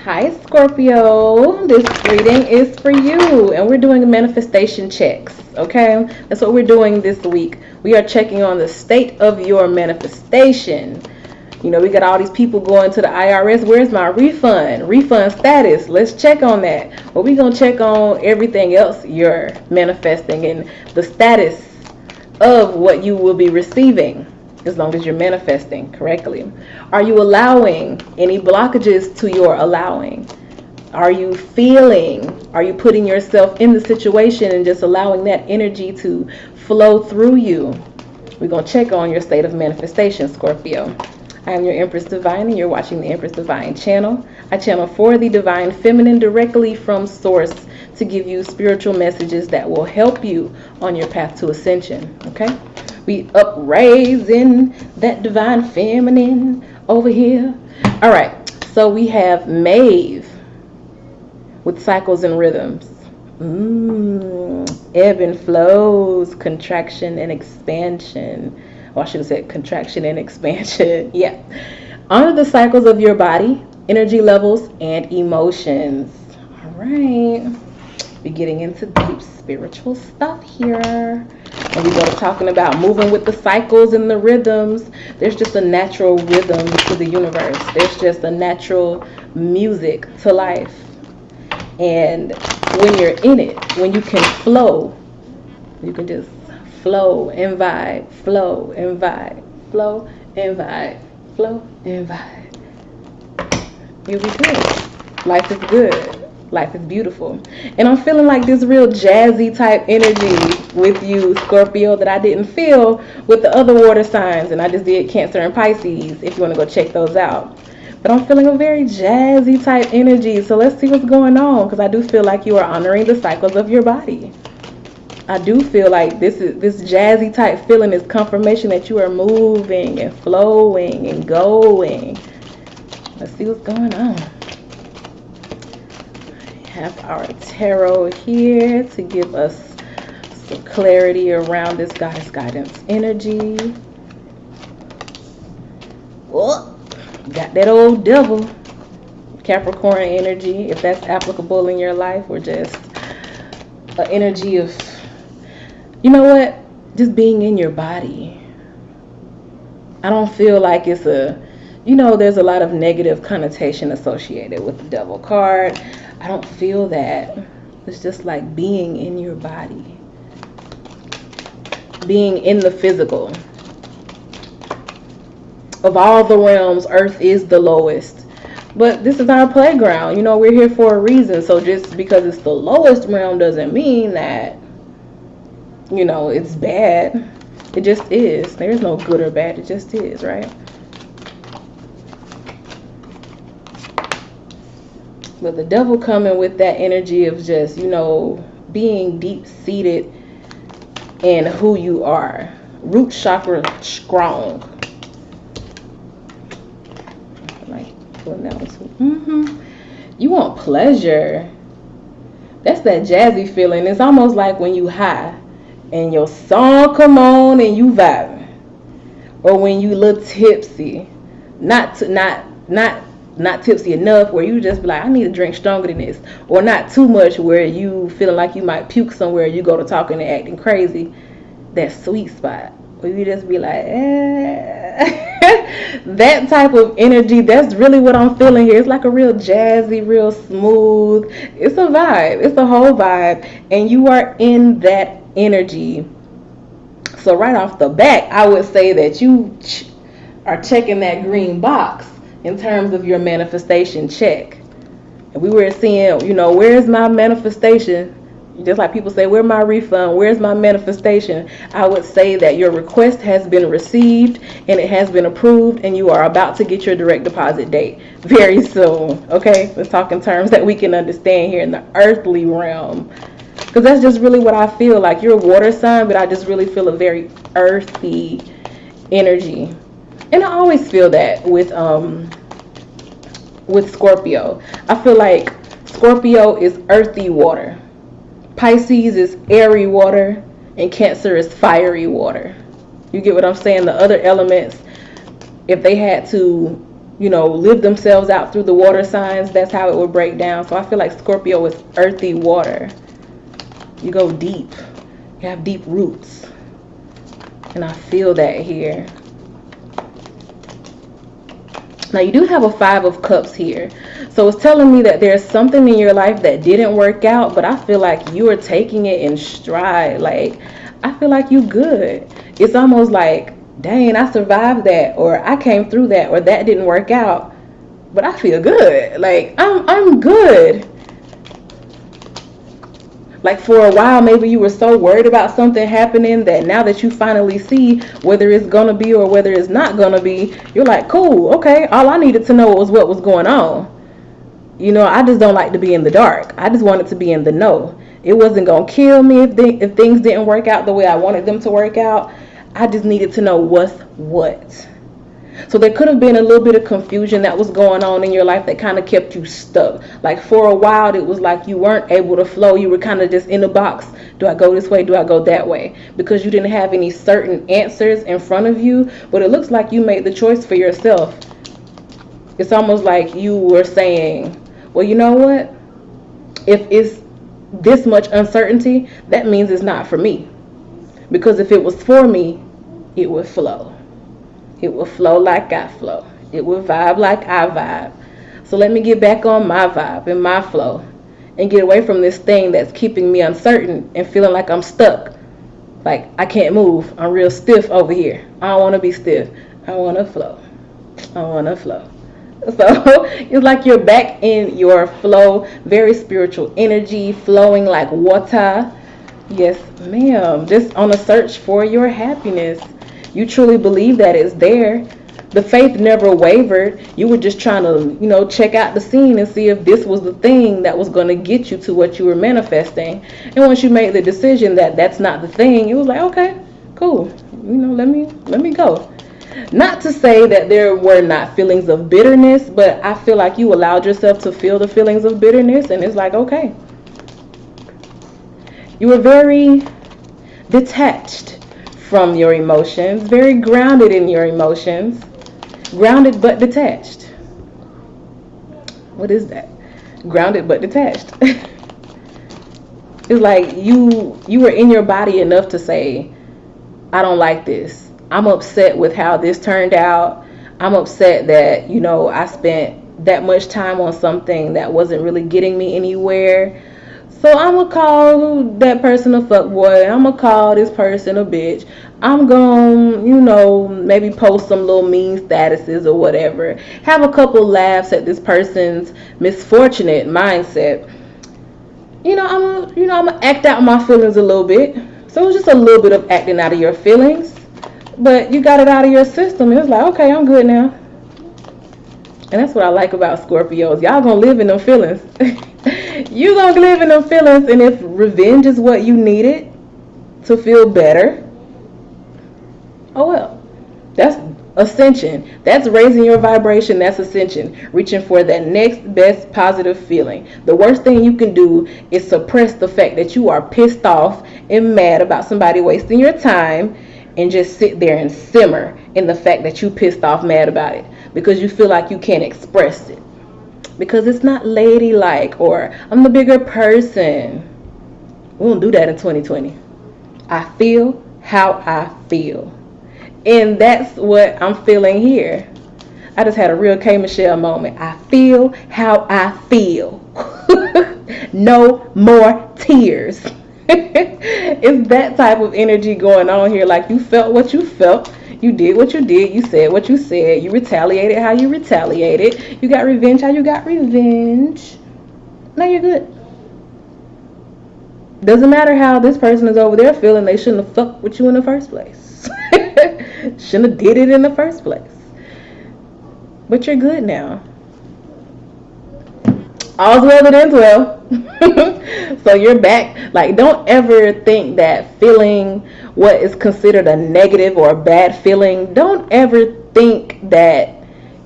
Hi Scorpio, this reading is for you and we're doing manifestation checks, okay? That's what we're doing this week. We are checking on the state of your manifestation. You know, we got all these people going to the IRS. Where's my refund? Refund status. Let's check on that. Well, we're going to check on everything else you're manifesting and the status of what you will be receiving, as long as you're manifesting correctly. Are you allowing any blockages to your allowing? Are you putting yourself in the situation and just allowing that energy to flow through you? We're going to check on your state of manifestation, Scorpio. I am your Empress Divine and you're watching the Empress Divine Channel. I channel for the Divine Feminine directly from Source to give you spiritual messages that will help you on your path to ascension, okay? We upraising that Divine Feminine over here. All right, so we have Maeve with cycles and rhythms. Ebb and flows, contraction and expansion. Well, I should have said contraction and expansion. Yeah. Honor the cycles of your body, energy levels, and emotions. All right. We're getting into deep spiritual stuff here. And we go to talking about moving with the cycles and the rhythms. There's just a natural rhythm to the universe. There's just a natural music to life. And when you're in it, when you can flow, you can just flow and vibe, flow and vibe, flow and vibe, flow and vibe. You'll be good. Life is good. Life is beautiful. And I'm feeling like this real jazzy type energy with you, Scorpio, that I didn't feel with the other water signs. And I just did Cancer and Pisces, if you want to go check those out. But I'm feeling a very jazzy type energy. So let's see what's going on, because I do feel like you are honoring the cycles of your body. I do feel like this jazzy type feeling is confirmation that you are moving and flowing and going. Let's see what's going on. We have our tarot here to give us some clarity around this goddess guidance energy. Oh, got that old devil, Capricorn energy, if that's applicable in your life, or just an energy of, you know what, just being in your body. I don't feel like it's there's a lot of negative connotation associated with the devil card. I don't feel that. It's just like being in your body, being in the physical. Of all the realms, Earth is the lowest, but this is our playground. You know, we're here for a reason. So just because it's the lowest realm doesn't mean that, you know, it's bad. It just is. There's no good or bad. It just is, right? But the devil coming with that energy of just, you know, being deep-seated in who you are. Root chakra strong. Like pulling that one. You want pleasure. That's that jazzy feeling. It's almost like when you high and your song come on and you vibing, or when you look tipsy, not tipsy enough where you just be like, I need to drink stronger than this, or not too much where you feeling like you might puke somewhere, you go to talking and acting crazy. That sweet spot where you just be like, that type of energy. That's really what I'm feeling here. It's like a real jazzy, real smooth. It's a vibe. It's a whole vibe, and you are in that energy. So right off the bat, I would say that you are checking that green box in terms of your manifestation check. And we were seeing, you know, where's my manifestation? Just like people say, where's my refund? Where's my manifestation? I would say that your request has been received and it has been approved, and you are about to get your direct deposit date very soon. Okay, let's talk in terms that we can understand here in the earthly realm, because that's just really what I feel like. You're a water sign, but I just really feel a very earthy energy. And I always feel that with Scorpio. I feel like Scorpio is earthy water, Pisces is airy water, and Cancer is fiery water. You get what I'm saying? The other elements, if they had to live themselves out through the water signs. That's how it would break down. So I feel like Scorpio is earthy water. You go deep. You have deep roots. And I feel that here. Now you do have a 5 of Cups here. So it's telling me that there's something in your life that didn't work out, but I feel like you are taking it in stride. Like, I feel like you good. It's almost like, dang, I survived that, or I came through that, or that didn't work out, but I feel good. Like, I'm good. Like, for a while, maybe you were so worried about something happening that now that you finally see whether it's going to be or whether it's not going to be, you're like, cool, okay, all I needed to know was what was going on. I just don't like to be in the dark. I just wanted to be in the know. It wasn't going to kill me if things didn't work out the way I wanted them to work out. I just needed to know what's what. So there could have been a little bit of confusion that was going on in your life that kind of kept you stuck. Like, for a while, it was like you weren't able to flow. You were kind of just in a box. Do I go this way? Do I go that way? Because you didn't have any certain answers in front of you. But it looks like you made the choice for yourself. It's almost like you were saying, well, you know what? If it's this much uncertainty, that means it's not for me. Because if it was for me, it would flow. It will flow like I flow. It will vibe like I vibe. So let me get back on my vibe and my flow and get away from this thing that's keeping me uncertain and feeling like I'm stuck. Like, I can't move. I'm real stiff over here. I don't want to be stiff. I want to flow. I want to flow. So it's like you're back in your flow. Very spiritual energy, flowing like water. Yes, ma'am. Just on a search for your happiness. You truly believe that it's there. The faith never wavered. You were just trying to, check out the scene and see if this was the thing that was going to get you to what you were manifesting. And once you made the decision that that's not the thing, it was like, okay, cool. Let me go. Not to say that there were not feelings of bitterness, but I feel like you allowed yourself to feel the feelings of bitterness, and it's like, okay. You were very detached from your emotions, very grounded in your emotions, grounded but detached. What is that? Grounded but detached. It's like you were in your body enough to say, I don't like this. I'm upset with how this turned out. I'm upset that, I spent that much time on something that wasn't really getting me anywhere. So I'm going to call that person a fuckboy. I'm going to call this person a bitch. I'm going to, maybe post some little mean statuses or whatever. Have a couple laughs at this person's misfortunate mindset. I'm going to act out my feelings a little bit. So it was just a little bit of acting out of your feelings. But you got it out of your system. It was like, okay, I'm good now. And that's what I like about Scorpios. Y'all going to live in them feelings. You gonna live in them feelings, and if revenge is what you needed to feel better, oh well. That's ascension. That's raising your vibration. That's ascension. Reaching for that next best positive feeling. The worst thing you can do is suppress the fact that you are pissed off and mad about somebody wasting your time, and just sit there and simmer in the fact that you pissed off mad about it because you feel like you can't express it. Because it's not ladylike, or I'm the bigger person. We don't do that in 2020. I feel how I feel. And that's what I'm feeling here. I just had a real K. Michelle moment. I feel how I feel. No more tears. It's that type of energy going on here. Like, you felt what you felt. You did what you did. You said what you said. You retaliated how you retaliated. You got revenge how you got revenge. Now you're good. Doesn't matter how this person is over there feeling. They shouldn't have fucked with you in the first place. Shouldn't have did it in the first place. But you're good now. All's well that ends well. So you're back. Like, don't ever think that feeling what is considered a negative or a bad feeling, don't ever think that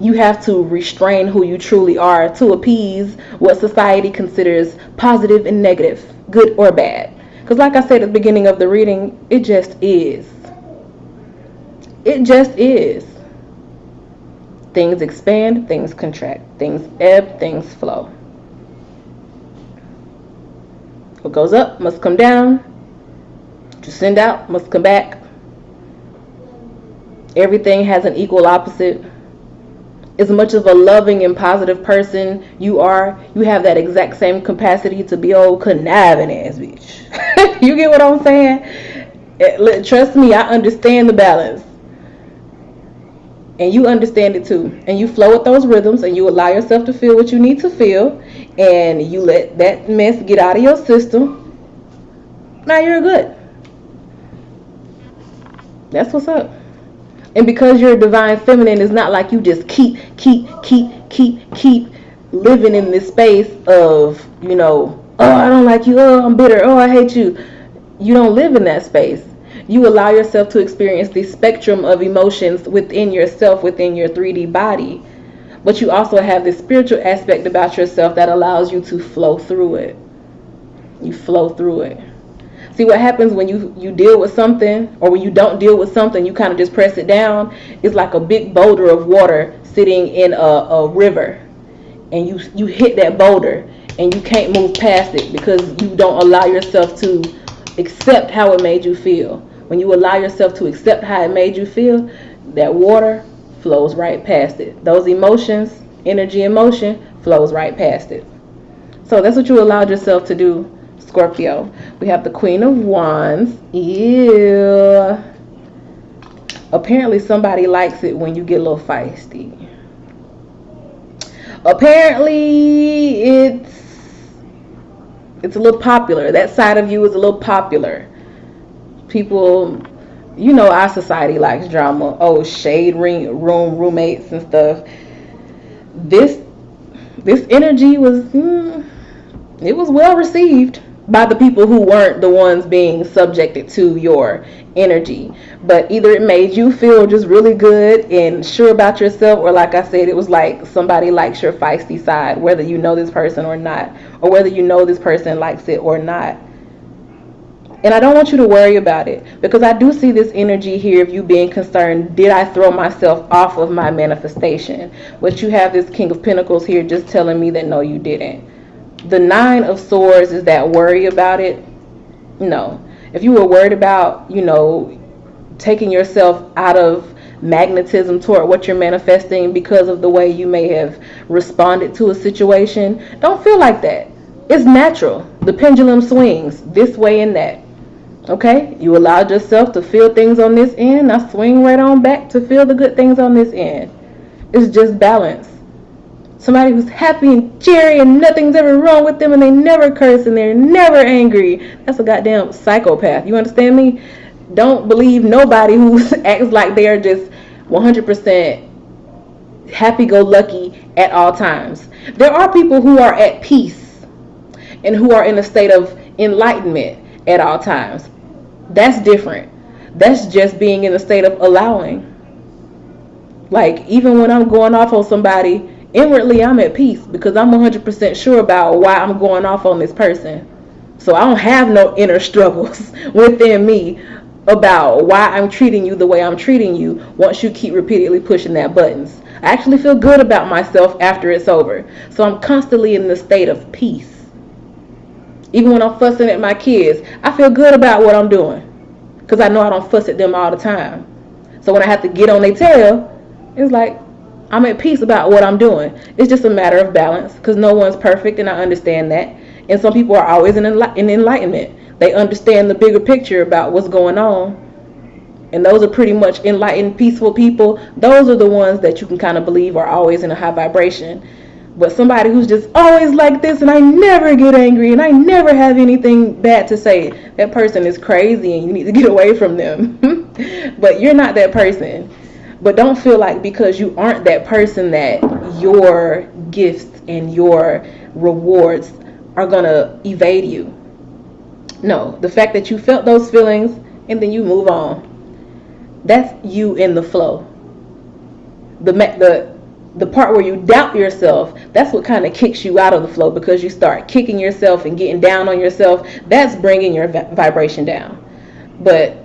you have to restrain who you truly are to appease what society considers positive and negative, good or bad. Because like I said at the beginning of the reading, it just is. It just is. Things expand, things contract. Things ebb, things flow. What goes up must come down. What you send out must come back. Everything has an equal opposite. As much of a loving and positive person you are, you have that exact same capacity to be old conniving ass bitch. You get what I'm saying? Trust me, I understand the balance. And you understand it too. And you flow with those rhythms, and you allow yourself to feel what you need to feel, and you let that mess get out of your system. Now you're good. That's what's up. And because you're a divine feminine, it's not like you just keep living in this space of, oh, I don't like you, oh, I'm bitter, oh, I hate you. You don't live in that space. You allow yourself to experience the spectrum of emotions within yourself, within your 3D body. But you also have this spiritual aspect about yourself that allows you to flow through it. You flow through it. See, what happens when you deal with something, or when you don't deal with something, you kind of just press it down. It's like a big boulder of water sitting in a river. And you hit that boulder and you can't move past it because you don't allow yourself to accept how it made you feel. When you allow yourself to accept how it made you feel, that water flows right past it. Those emotions, energy and motion, flows right past it. So that's what you allowed yourself to do, Scorpio. We have the Queen of Wands. Ew. Apparently somebody likes it when you get a little feisty. Apparently it's a little popular. That side of you is a little popular. People, our society likes drama. Oh, shade room roommates and stuff. This energy was it was well received by the people who weren't the ones being subjected to your energy. But either it made you feel just really good and sure about yourself, or like I said, it was like somebody likes your feisty side, whether you know this person or not, or whether you know this person likes it or not. And I don't want you to worry about it, because I do see this energy here of you being concerned, did I throw myself off of my manifestation? But you have this King of Pentacles here just telling me that no, you didn't. The Nine of Swords is that worry about it. No. If you were worried about, taking yourself out of magnetism toward what you're manifesting because of the way you may have responded to a situation, don't feel like that. It's natural. The pendulum swings this way and that. Okay? You allowed yourself to feel things on this end. Now swing right on back to feel the good things on this end. It's just balance. Somebody who's happy and cheery and nothing's ever wrong with them and they never curse and they're never angry, that's a goddamn psychopath. You understand me? Don't believe nobody who acts like they're just 100% happy-go-lucky at all times. There are people who are at peace and who are in a state of enlightenment at all times. That's different. That's just being in a state of allowing. Like, even when I'm going off on somebody, inwardly I'm at peace because I'm 100% sure about why I'm going off on this person. So I don't have no inner struggles within me about why I'm treating you the way I'm treating you once you keep repeatedly pushing that buttons. I actually feel good about myself after it's over. So I'm constantly in the state of peace. Even when I'm fussing at my kids, I feel good about what I'm doing because I know I don't fuss at them all the time. So when I have to get on their tail, it's like I'm at peace about what I'm doing. It's just a matter of balance because no one's perfect, and I understand that. And some people are always in enlightenment. They understand the bigger picture about what's going on. And those are pretty much enlightened, peaceful people. Those are the ones that you can kind of believe are always in a high vibration. But somebody who's just always like this and I never get angry and I never have anything bad to say, that person is crazy and you need to get away from them. But you're not that person. But don't feel like because you aren't that person that your gifts and your rewards are going to evade you. No, the fact that you felt those feelings and then you move on. That's you in the flow. The part where you doubt yourself, that's what kind of kicks you out of the flow, because you start kicking yourself and getting down on yourself. That's bringing your vibration down. But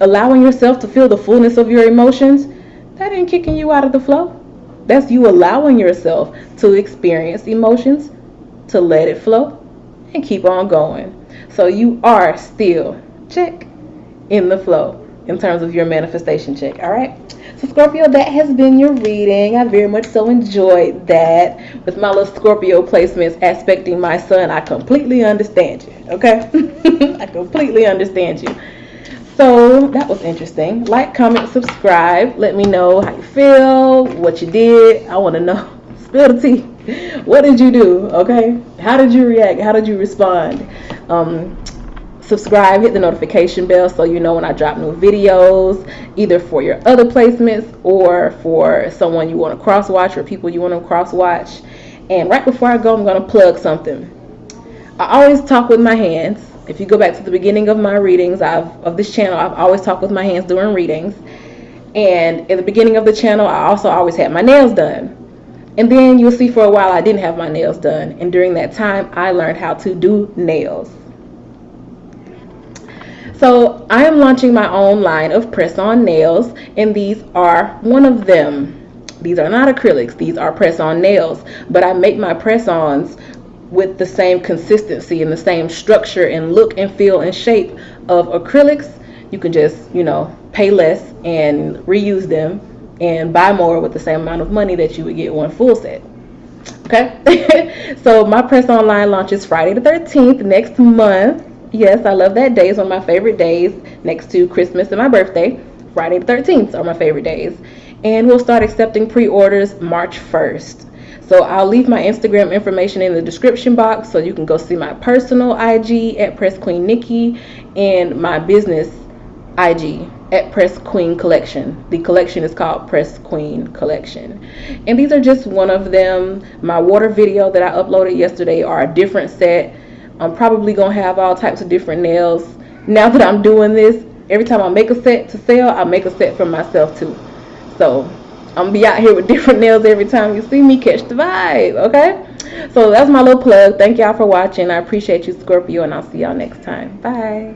allowing yourself to feel the fullness of your emotions, that ain't kicking you out of the flow. That's you allowing yourself to experience emotions, to let it flow, and keep on going. So you are still, check, in the flow in terms of your manifestation check. All right. So Scorpio, that has been your reading. I very much so enjoyed that. With my little Scorpio placements aspecting my sun, I completely understand you. Okay. I completely understand you. So that was interesting. Like, comment, subscribe. Let me know how you feel, what you did. I want to know. Spill the tea. What did you do? Okay. How did you react? How did you respond? Subscribe, hit the notification bell so you know when I drop new videos, either for your other placements or for someone you want to cross watch or people you want to cross watch. And right before I go, I'm going to plug something. I always talk with my hands. If you go back to the beginning of my readings of this channel, I've always talked with my hands during readings. And at the beginning of the channel, I also always had my nails done. And then you'll see for a while I didn't have my nails done. And during that time, I learned how to do nails. So I am launching my own line of press-on nails, and these are one of them. These are not acrylics, these are press-on nails, but I make my press-ons with the same consistency and the same structure and look and feel and shape of acrylics. You can just, pay less and reuse them and buy more with the same amount of money that you would get one full set. Okay? So my press-on line launches Friday the 13th next month. Yes, I love that day. It's one of my favorite days next to Christmas and my birthday. Friday the 13th are my favorite days. And we'll start accepting pre-orders March 1st. So I'll leave my Instagram information in the description box so you can go see my personal IG at Press Queen Nikki and my business IG at Press Queen Collection. The collection is called Press Queen Collection. And these are just one of them. My water video that I uploaded yesterday are a different set. I'm probably going to have all types of different nails. Now that I'm doing this, every time I make a set to sell, I make a set for myself too. So I'm going to be out here with different nails every time you see me. Catch the vibe, okay? So that's my little plug. Thank y'all for watching. I appreciate you, Scorpio, and I'll see y'all next time. Bye.